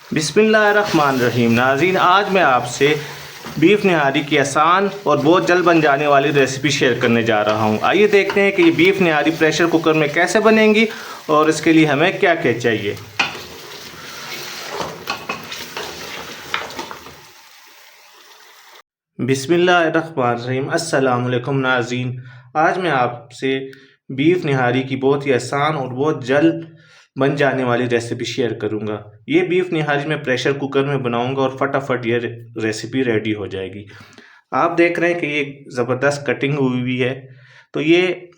बिस्मिल्लाहिर्रहमानिर्रहीम। नाज़रीन, आज मैं आपसे बीफ निहारी की आसान और बहुत जल्द बन जाने वाली रेसिपी शेयर करने जा रहा हूं। आइए देखते हैं कि ये बीफ निहारी प्रेशर कुकर में कैसे बनेंगी और इसके लिए हमें क्या क्या चाहिए। बिस्मिल्लाहिर्रहमानिर्रहीम। अस्सलाम वालेकुम नाज़रीन, आज मैं आपसे बीफ निहारी की बहुत ही आसान और बहुत जल्द बन जाने वाली रेसिपी शेयर करूंगा। ये बीफ निहारी मैं प्रेशर कुकर में बनाऊंगा और फटाफट ये रेसिपी रेडी हो जाएगी। आप देख रहे हैं कि ये ज़बरदस्त कटिंग हुई है। तो ये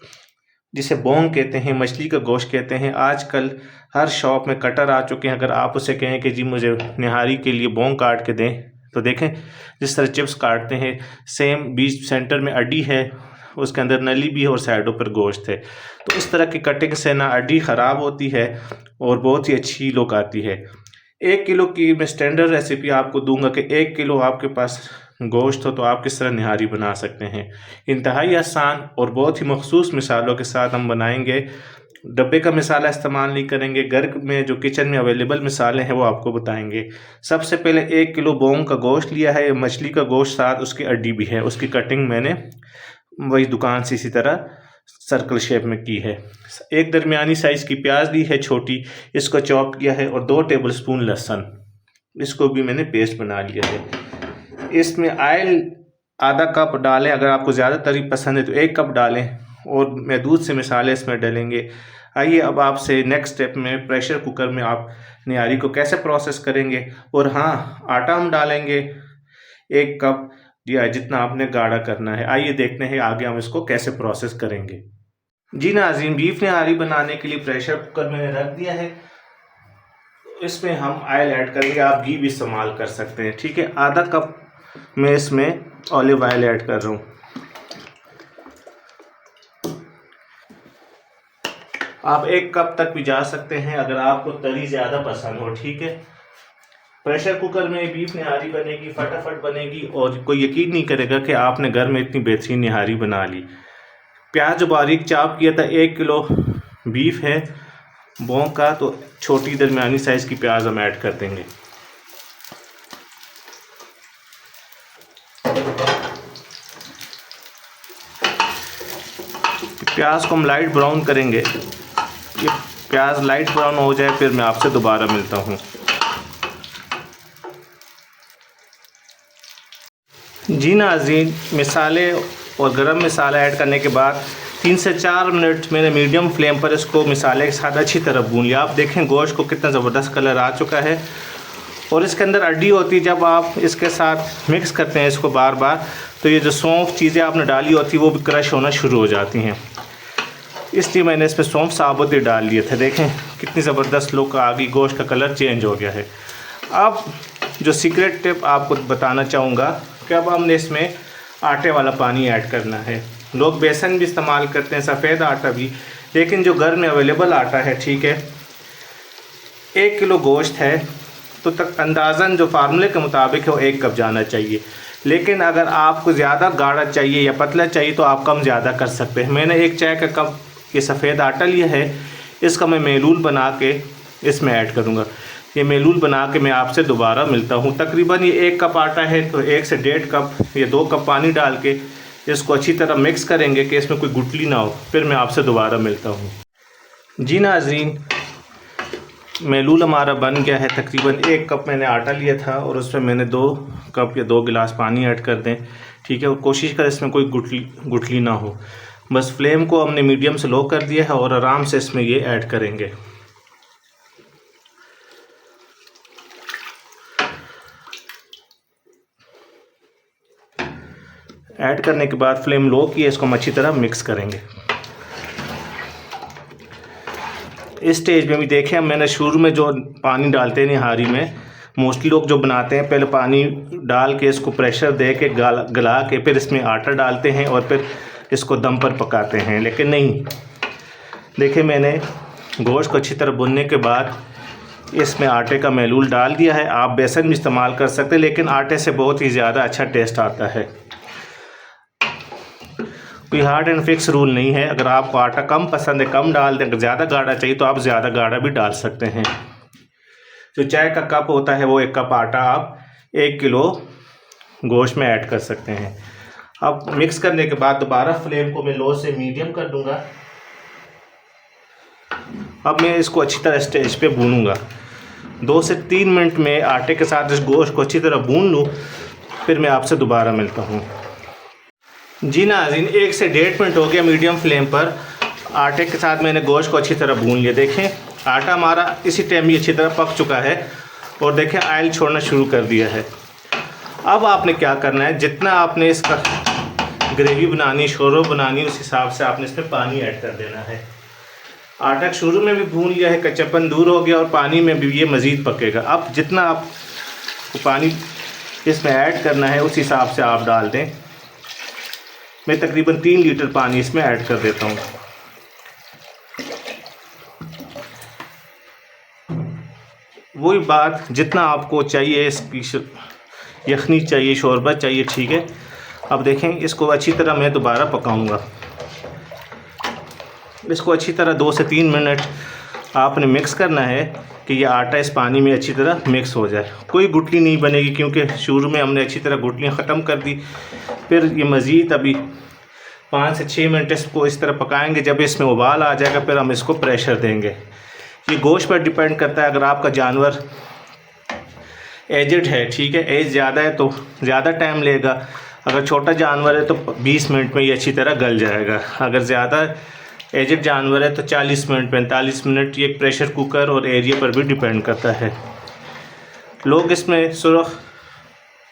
जिसे बोंग कहते हैं, मछली का गोश्त कहते हैं। आजकल हर शॉप में कटर आ चुके हैं। अगर आप उसे कहें कि जी मुझे निहारी के लिए बोंग काट के दें, तो देखें जिस तरह चिप्स काटते हैं, सेम बीच सेंटर में अड्डी है, उसके अंदर नली भी है और साइडों पर गोश्त है। तो इस तरह की कटिंग से ना अड्डी ख़राब होती है और बहुत ही अच्छी लुक आती है। 1 किलो की मैं स्टैंडर्ड रेसिपी आपको दूंगा कि 1 किलो आपके पास गोश्त हो तो आप किस तरह निहारी बना सकते हैं। इंतहाई आसान और बहुत ही मखसूस मिसालों के साथ हम बनाएंगे। डब्बे का मिसाला इस्तेमाल नहीं करेंगे, घर में जो किचन में अवेलेबल मिसाले हैं वो आपको बताएंगे। सबसे पहले 1 किलो बोंग का गोश्त लिया है, मछली का गोश्त, साथ उसकी अड्डी भी है। उसकी कटिंग मैंने वही दुकान से इसी तरह सर्कल शेप में की है। एक दरमियानी साइज़ की प्याज ली है छोटी, इसको चॉप किया है, और 2 टेबलस्पून लहसुन, इसको भी मैंने पेस्ट बना लिया है। इसमें ऑयल आधा कप डालें, अगर आपको ज़्यादा तरी पसंद है तो 1 कप डालें, और महदूद से मिसाले इसमें डालेंगे। आइए अब आपसे नेक्स्ट स्टेप में प्रेशर कुकर में आप निहारी को कैसे प्रोसेस करेंगे। और हाँ, आटा हम डालेंगे 1 कप या जितना आपने गाढ़ा करना है। आइए देखते हैं आगे हम इसको कैसे प्रोसेस करेंगे। जी नाज़रीन, बीफ निहारी बनाने के लिए प्रेशर कुकर मैंने रख दिया है। इसमें हम ऑयल ऐड करेंगे, आप घी भी इस्तेमाल कर सकते हैं, ठीक है। आधा कप मैं इसमें ऑलिव ऑयल ऐड कर रहा हूँ। आप 1 कप तक भी जा सकते हैं अगर आपको तरी ज़्यादा पसंद हो, ठीक है। प्रेशर कुकर में बीफ निहारी बनेगी, फटाफट बनेगी, और कोई यकीन नहीं करेगा कि आपने घर में इतनी बेहतरीन निहारी बना ली। प्याज जो बारीक चॉप किया था, 1 किलो बीफ है बोंग का, तो छोटी दरमियानी साइज़ की प्याज हम ऐड कर देंगे। प्याज को हम लाइट ब्राउन करेंगे। ये प्याज लाइट ब्राउन हो जाए फिर मैं आपसे दोबारा मिलता हूँ। जी नाज़रीन, मिसाले और गरम मसाला ऐड करने के बाद 3 से 4 मिनट मैंने मीडियम फ्लेम पर इसको मिसाले के साथ अच्छी तरह भून लिया। आप देखें गोश्त को कितना ज़बरदस्त कलर आ चुका है, और इसके अंदर अड्डी होती है। जब आप इसके साथ मिक्स करते हैं इसको बार बार, तो ये जो सौंफ चीज़ें आपने डाली होती है वो भी क्रश होना शुरू हो जाती हैं। इसलिए मैंने इसमें सौंफ साबुत ही डाल लिए थे। देखें कितनी ज़बरदस्त लुक आ गई, गोश्त का कलर चेंज हो गया है। अब जो सीक्रेट टिप आपको बताना चाहूँगा कि अब हमने इसमें आटे वाला पानी ऐड करना है। लोग बेसन भी इस्तेमाल करते हैं, सफ़ेद आटा भी, लेकिन जो घर में अवेलेबल आटा है, ठीक है। 1 किलो गोश्त है तो तक अंदाज़न जो फार्मूले के मुताबिक है वो 1 कप जाना चाहिए। लेकिन अगर आपको ज़्यादा गाढ़ा चाहिए या पतला चाहिए तो आप कम ज़्यादा कर सकते हैं। मैंने 1 चाय का कप ये सफ़ेद आटा लिया है, इसका मैं मेलूल बना के इसमें ऐड करूँगा। ये मेलूल बना के मैं आपसे दोबारा मिलता हूँ। तकरीबन ये 1 कप आटा है तो 1 से 1.5 कप या 2 कप पानी डाल के इसको अच्छी तरह मिक्स करेंगे कि इसमें कोई गुठली ना हो। फिर मैं आपसे दोबारा मिलता हूँ। जी नाज़रीन, मेलूल हमारा बन गया है। तकरीबन 1 कप मैंने आटा लिया था और उसमें मैंने 2 कप या 2 गिलास पानी ऐड कर दें, ठीक है। और कोशिश करें इसमें कोई गुठली ना हो। बस फ्लेम को हमने मीडियम से लो कर दिया है और आराम से इसमें ये ऐड करेंगे। ऐड करने के बाद फ्लेम लो किए इसको हम अच्छी तरह मिक्स करेंगे। इस स्टेज में भी देखें, मैंने शुरू में जो पानी डालते हैं निहारी में, मोस्टली लोग जो बनाते हैं पहले पानी डाल के इसको प्रेशर दे के गला के फिर इसमें आटा डालते हैं और फिर इसको दम पर पकाते हैं। लेकिन नहीं, देखिए मैंने गोश्त को अच्छी तरह भुनने के बाद इसमें आटे का मेलूल डाल दिया है। आप बेसन भी इस्तेमाल कर सकते हैं, लेकिन आटे से बहुत ही ज़्यादा अच्छा टेस्ट आता है। कोई हार्ड एंड फिक्स रूल नहीं है। अगर आपको आटा कम पसंद है कम डाल दें, अगर ज़्यादा गाढ़ा चाहिए तो आप ज़्यादा गाढ़ा भी डाल सकते हैं। जो चाय का कप होता है वो 1 कप आटा आप 1 किलो गोश्त में ऐड कर सकते हैं। अब मिक्स करने के बाद दोबारा फ्लेम को मैं लो से मीडियम कर दूंगा। अब मैं इसको अच्छी तरह स्टेज पे भूनूंगा। 2 से 3 मिनट में आटे के साथ इस गोश्त को अच्छी तरह भून लूँ, फिर मैं आपसे दोबारा मिलता हूँ। जी नाज़रीन, 1 से 1.5 मिनट हो गया मीडियम फ्लेम पर। आटे के साथ मैंने गोश्त को अच्छी तरह भून लिया। देखें आटा हमारा इसी टाइम भी अच्छी तरह पक चुका है और देखें ऑयल छोड़ना शुरू कर दिया है। अब आपने क्या करना है, जितना आपने इसका ग्रेवी बनानी, शोरबा बनानी, उस हिसाब से आपने इसमें पानी ऐड कर देना है। आटा शुरू में भी भून लिया है, कच्चापन दूर हो गया और पानी में भी ये मज़ीद पकेगा। अब जितना आपको पानी इसमें ऐड करना है उस हिसाब से आप डाल दें। मैं तकरीबन 3 लीटर पानी इसमें ऐड कर देता हूँ। वही बात, जितना आपको चाहिए, इसकी यखनी चाहिए, शोरबा चाहिए, ठीक है। अब देखें इसको अच्छी तरह मैं दोबारा पकाऊंगा। इसको अच्छी तरह 2 से 3 मिनट आपने मिक्स करना है कि ये आटा इस पानी में अच्छी तरह मिक्स हो जाए। कोई गुठली नहीं बनेगी क्योंकि शुरू में हमने अच्छी तरह गुठलियाँ ख़त्म कर दी। फिर ये मज़ीद अभी 5 से 6 मिनट इसको इस तरह पकाएंगे। जब इसमें उबाल आ जाएगा फिर हम इसको प्रेशर देंगे। ये गोश्त पर डिपेंड करता है। अगर आपका जानवर एजड है, ठीक है, एज ज़्यादा है तो ज़्यादा टाइम लेगा। अगर छोटा जानवर है तो 20 मिनट में ये अच्छी तरह गल जाएगा। अगर ज़्यादा एजड जानवर है तो 40 मिनट 45 मिनट। ये प्रेशर कुकर और एरिया पर भी डिपेंड करता है। लोग इसमें सुरख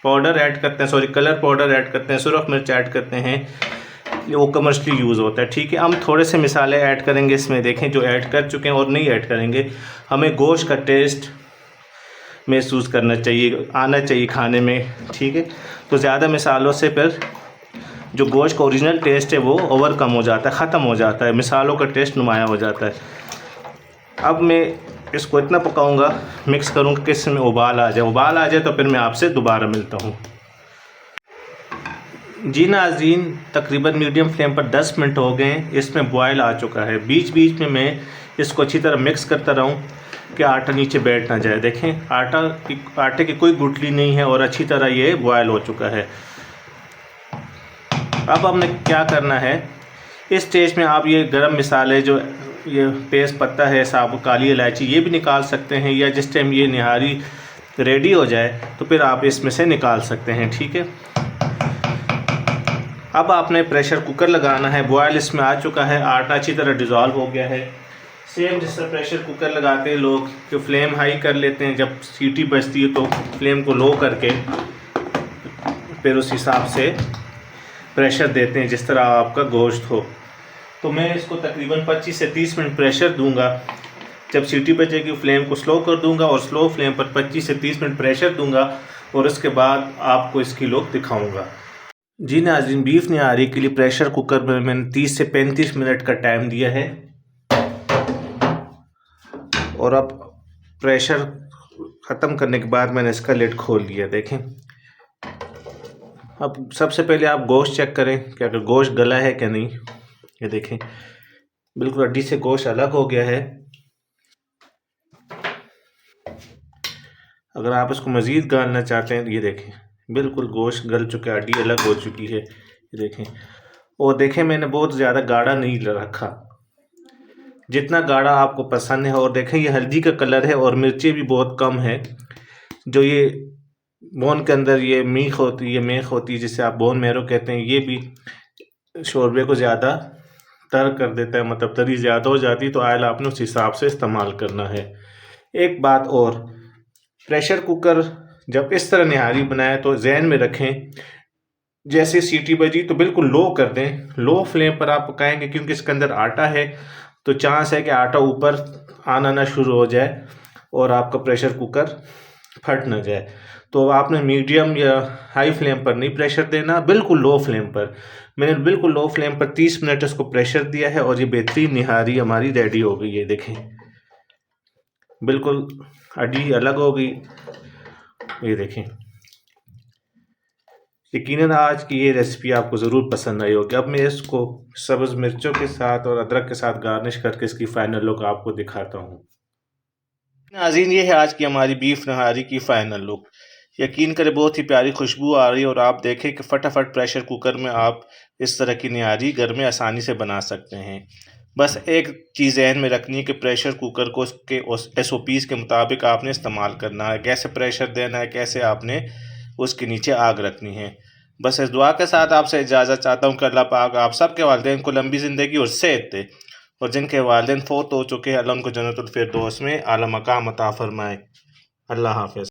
पाउडर ऐड करते हैं, कलर पाउडर ऐड करते हैं, सुरख मिर्च ऐड करते हैं, वो कमर्शियली यूज़ होता है, ठीक है। हम थोड़े से मिसाले ऐड करेंगे इसमें, देखें जो ऐड कर चुके हैं और नहीं ऐड करेंगे। हमें गोश्त का टेस्ट महसूस करना चाहिए, आना चाहिए खाने में, ठीक है। तो ज़्यादा मिसालों से फिर जो गोश्त का ओरिजिनल टेस्ट है वो ओवरकम हो जाता है, ख़त्म हो जाता है, मिसालों का टेस्ट नुमाया हो जाता है। अब मैं इसको इतना पकाऊंगा, मिक्स करूँगा कि इसमें उबाल आ जाए। उबाल आ जाए तो फिर मैं आपसे दोबारा मिलता हूँ। जी नाज़रीन, तकरीबन मीडियम फ्लेम पर 10 मिनट हो गए, इसमें बॉयल आ चुका है। बीच बीच में मैं इसको अच्छी तरह मिक्स करता रहूँ कि आटा नीचे बैठ ना जाए। देखें आटे की कोई गुठली नहीं है और अच्छी तरह ये बॉयल हो चुका है। अब हमने क्या करना है, इस स्टेज में आप ये गरम मसाले, जो ये तेज़ पत्ता है, साबुत काली इलायची, ये भी निकाल सकते हैं, या जिस टाइम ये निहारी रेडी हो जाए तो फिर आप इसमें से निकाल सकते हैं, ठीक है। अब आपने प्रेशर कुकर लगाना है। बॉयल इसमें आ चुका है, आटा अच्छी तरह डिज़ोल्व हो गया है। सेम जिस तरह प्रेशर कुकर लगाते हैं लोग कि फ्लेम हाई कर लेते हैं, जब सीटी बजती है तो फ्लेम को लो करके फिर उस हिसाब से प्रेशर देते हैं जिस तरह आपका गोश्त हो। तो मैं इसको तकरीबन 25 से 30 मिनट प्रेशर दूंगा। जब सीटी बजेगी फ्लेम को स्लो कर दूंगा और स्लो फ्लेम पर 25 से 30 मिनट प्रेशर दूंगा और उसके बाद आपको इसकी लुक दिखाऊंगा। जी नाज़रीन, बीफ निहारी के लिए प्रेशर कुकर में मैंने 30 से 35 मिनट का टाइम दिया है और अब प्रेशर ख़त्म करने के बाद मैंने इसका लिड खोल लिया। देखें, अब सबसे पहले आप गोश्त चेक करें कि अगर गोश्त गला है क्या नहीं। ये देखें, बिल्कुल हड्डी से गोश्त अलग हो गया है। अगर आप इसको मज़ीद गालना चाहते हैं तो ये देखें, बिल्कुल गोश्त गल चुका है, हड्डी अलग हो चुकी है। ये देखें, और देखें मैंने बहुत ज़्यादा गाढ़ा नहीं रखा, जितना गाढ़ा आपको पसंद है। और देखें ये हल्दी का कलर है और मिर्ची भी बहुत कम है। जो ये बोन के अंदर ये मेख होती है जिसे आप बोन मैरो कहते हैं, ये भी शोरबे को ज़्यादा तर कर देता है, मतलब तरी ज़्यादा हो जाती है। तो ऑयल आपने उस हिसाब से इस्तेमाल करना है। एक बात और, प्रेशर कुकर जब इस तरह निहारी बनाए तो जहन में रखें, जैसे सीटी बजी तो बिल्कुल लो कर दें। लो फ्लेम पर आप पकाएंगे क्योंकि इसके अंदर आटा है, तो चांस है कि आटा ऊपर आना ना शुरू हो जाए और आपका प्रेशर कुकर फट ना जाए। तो आपने मीडियम या हाई फ्लेम पर नहीं प्रेशर देना, बिल्कुल लो फ्लेम पर। मैंने बिल्कुल लो फ्लेम पर 30 मिनट इसको प्रेशर दिया है और ये बेहतरीन निहारी हमारी रेडी हो गई है। देखें, बिल्कुल हड्डी अलग हो गई। ये देखें, यकीनन आज की ये रेसिपी आपको ज़रूर पसंद आई होगी। अब मैं इसको सब्ज़ मिर्चों के साथ और अदरक के साथ गार्निश करके इसकी फ़ाइनल लुक आपको दिखाता हूँ। नाज़रीन, ये है आज की हमारी बीफ नहारी की फ़ाइनल लुक। यकीन करें बहुत ही प्यारी खुशबू आ रही है और आप देखें कि फटाफट प्रेशर कुकर में आप इस तरह की निहारी घर में आसानी से बना सकते हैं। बस एक चीज़ ज़हन में रखनी है कि प्रेशर कुकर को उसके SOPs के मुताबिक आपने इस्तेमाल करना है, कैसे प्रेशर देना है, कैसे आपने उसके नीचे आग रखनी है। बस इस दुआ के साथ आपसे इजाज़त चाहता हूँ कि अल्लाह पाक आप सबके वालिदैन को लंबी ज़िंदगी और सेहत दे, और जिनके वालिदैन फ़ौत हो चुके हैं अल्लाह उनको जन्नतुल फिरदौस में आला मकाम अता फ़रमाए। अल्लाह हाफ़िज़।